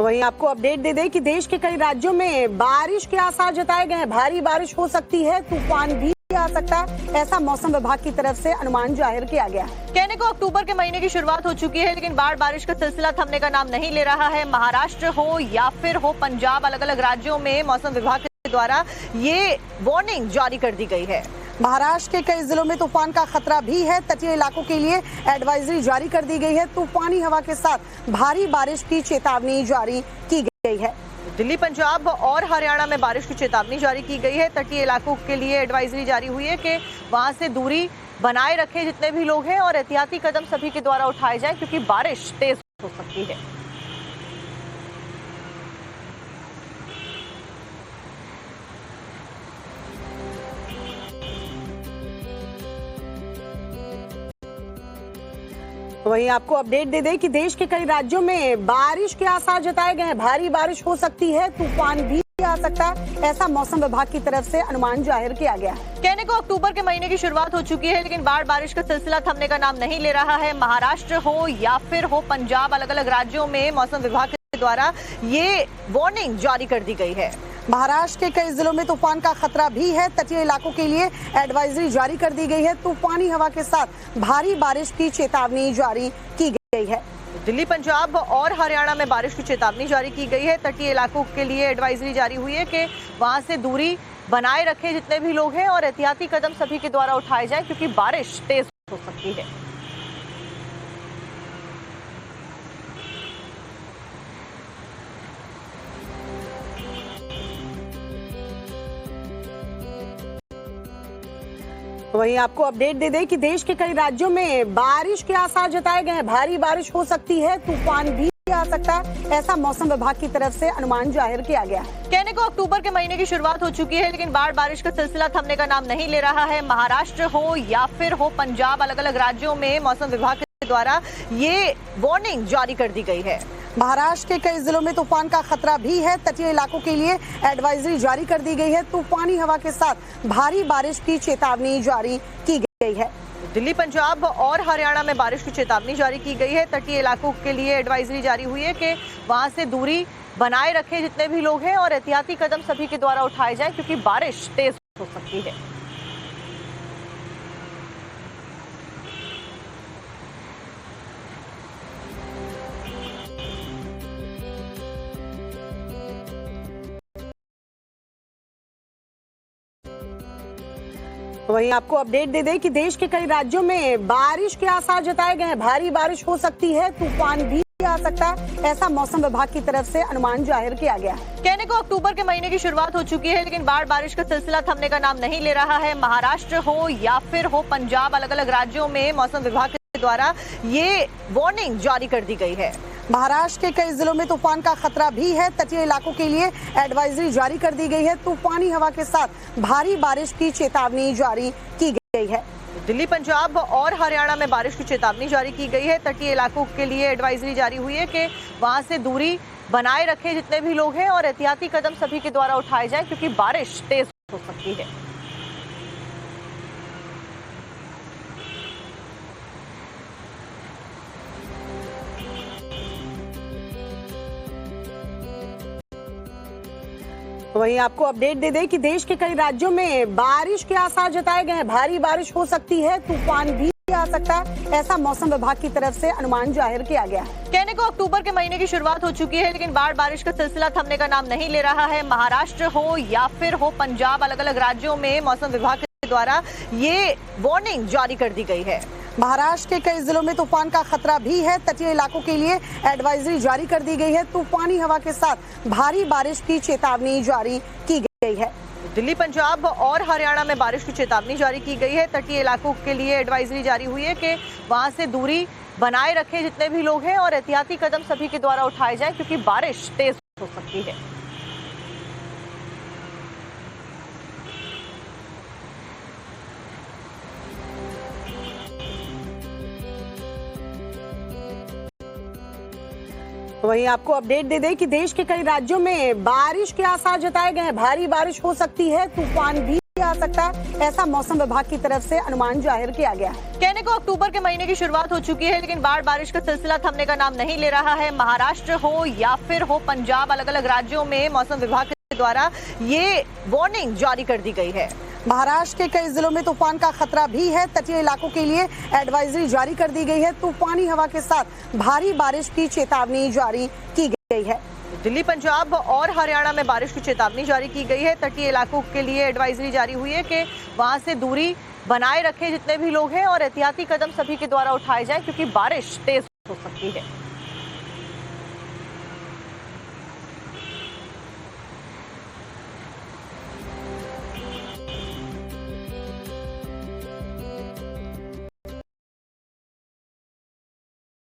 वहीं आपको अपडेट दे दें कि देश के कई राज्यों में बारिश के आसार जताए गए हैं। भारी बारिश हो सकती है, तूफान भी आ सकता है, ऐसा मौसम विभाग की तरफ से अनुमान जाहिर किया गया है। कहने को अक्टूबर के महीने की शुरुआत हो चुकी है, लेकिन बाढ़ बारिश का सिलसिला थमने का नाम नहीं ले रहा है। महाराष्ट्र हो या फिर हो पंजाब, अलग अलग राज्यों में मौसम विभाग के द्वारा ये वार्निंग जारी कर दी गई है। महाराष्ट्र के कई जिलों में तूफान का खतरा भी है। तटीय इलाकों के लिए एडवाइजरी जारी कर दी गई है। तूफानी हवा के साथ भारी बारिश की चेतावनी जारी की गई है। दिल्ली, पंजाब और हरियाणा में बारिश की चेतावनी जारी की गई है। तटीय इलाकों के लिए एडवाइजरी जारी हुई है कि वहां से दूरी बनाए रखें जितने भी लोग हैं, और एहतियाती कदम सभी के द्वारा उठाए जाएं क्योंकि बारिश तेज हो सकती है। वहीं आपको अपडेट दे दें कि देश के कई राज्यों में बारिश के आसार जताए गए हैं। भारी बारिश हो सकती है, तूफान भी आ सकता है, ऐसा मौसम विभाग की तरफ से अनुमान जाहिर किया गया है। कहने को अक्टूबर के महीने की शुरुआत हो चुकी है, लेकिन बाढ़ बारिश का सिलसिला थमने का नाम नहीं ले रहा है। महाराष्ट्र हो या फिर हो पंजाब, अलग अलग राज्यों में मौसम विभाग के द्वारा ये वार्निंग जारी कर दी गई है। महाराष्ट्र के कई जिलों में तूफान का खतरा भी है। तटीय इलाकों के लिए एडवाइजरी जारी कर दी गई है। तूफानी हवा के साथ भारी बारिश की चेतावनी जारी की गई है। दिल्ली, पंजाब और हरियाणा में बारिश की चेतावनी जारी की गई है। तटीय इलाकों के लिए एडवाइजरी जारी हुई है कि वहां से दूरी बनाए रखें जितने भी लोग हैं, और एहतियाती कदम सभी के द्वारा उठाए जाएं क्योंकि बारिश तेज हो सकती है। वहीं आपको अपडेट दे दें कि देश के कई राज्यों में बारिश के आसार जताए गए हैं। भारी बारिश हो सकती है, तूफान भी आ सकता है, ऐसा मौसम विभाग की तरफ से अनुमान जाहिर किया गया है। कहने को अक्टूबर के महीने की शुरुआत हो चुकी है, लेकिन बाढ़ बारिश का सिलसिला थमने का नाम नहीं ले रहा है। महाराष्ट्र हो या फिर हो पंजाब, अलग अलग राज्यों में मौसम विभाग के द्वारा ये वार्निंग जारी कर दी गई है। महाराष्ट्र के कई जिलों में तूफान का खतरा भी है। तटीय इलाकों के लिए एडवाइजरी जारी कर दी गई है। तूफानी हवा के साथ भारी बारिश की चेतावनी जारी की गई है। दिल्ली, पंजाब और हरियाणा में बारिश की चेतावनी जारी की गई है। तटीय इलाकों के लिए एडवाइजरी जारी हुई है कि वहां से दूरी बनाए रखें जितने भी लोग हैं, और एहतियाती कदम सभी के द्वारा उठाए जाएं क्योंकि बारिश तेज हो सकती है। वहीं आपको अपडेट दे दें कि देश के कई राज्यों में बारिश के आसार जताए गए हैं। भारी बारिश हो सकती है, तूफान भी आ सकता है, ऐसा मौसम विभाग की तरफ से अनुमान जाहिर किया गया है। कहने को अक्टूबर के महीने की शुरुआत हो चुकी है, लेकिन बाढ़ बारिश का सिलसिला थमने का नाम नहीं ले रहा है। महाराष्ट्र हो या फिर हो पंजाब, अलग अलग राज्यों में मौसम विभाग के द्वारा ये वार्निंग जारी कर दी गई है। महाराष्ट्र के कई जिलों में तूफान का खतरा भी है। तटीय इलाकों के लिए एडवाइजरी जारी कर दी गई है। तूफानी हवा के साथ भारी बारिश की चेतावनी जारी की गई है। दिल्ली, पंजाब और हरियाणा में बारिश की चेतावनी जारी की गई है। तटीय इलाकों के लिए एडवाइजरी जारी हुई है कि वहां से दूरी बनाए रखें जितने भी लोग हैं, और एहतियाती कदम सभी के द्वारा उठाए जाएं क्योंकि बारिश तेज हो सकती है। वहीं आपको अपडेट दे दें कि देश के कई राज्यों में बारिश के आसार जताए गए हैं। भारी बारिश हो सकती है, तूफान भी आ सकता है, ऐसा मौसम विभाग की तरफ से अनुमान जाहिर किया गया है। कहने को अक्टूबर के महीने की शुरुआत हो चुकी है, लेकिन बाढ़ बारिश का सिलसिला थमने का नाम नहीं ले रहा है। महाराष्ट्र हो या फिर हो पंजाब, अलग अलग राज्यों में मौसम विभाग के द्वारा ये वार्निंग जारी कर दी गई है। महाराष्ट्र के कई जिलों में तूफान का खतरा भी है। तटीय इलाकों के लिए एडवाइजरी जारी कर दी गई है। तूफानी हवा के साथ भारी बारिश की चेतावनी जारी की गई है। दिल्ली, पंजाब और हरियाणा में बारिश की चेतावनी जारी की गई है। तटीय इलाकों के लिए एडवाइजरी जारी हुई है कि वहां से दूरी बनाए रखें जितने भी लोग हैं, और एहतियाती कदम सभी के द्वारा उठाए जाएं क्योंकि बारिश तेज हो सकती है। वहीं आपको अपडेट दे दें कि देश के कई राज्यों में बारिश के आसार जताए गए हैं। भारी बारिश हो सकती है, तूफान भी आ सकता है, ऐसा मौसम विभाग की तरफ से अनुमान जाहिर किया गया है। कहने को अक्टूबर के महीने की शुरुआत हो चुकी है, लेकिन बारिश का सिलसिला थमने का नाम नहीं ले रहा है। महाराष्ट्र हो या फिर हो पंजाब, अलग अलग राज्यों में मौसम विभाग के द्वारा ये वार्निंग जारी कर दी गई है। महाराष्ट्र के कई जिलों में तूफान का खतरा भी है। तटीय इलाकों के लिए एडवाइजरी जारी कर दी गई है। तूफानी हवा के साथ भारी बारिश की चेतावनी जारी की गई है। दिल्ली, पंजाब और हरियाणा में बारिश की चेतावनी जारी की गई है। तटीय इलाकों के लिए एडवाइजरी जारी हुई है कि वहां से दूरी बनाए रखें जितने भी लोग हैं और एहतियाती कदम सभी के द्वारा उठाए जाएं, क्योंकि बारिश तेज हो सकती है।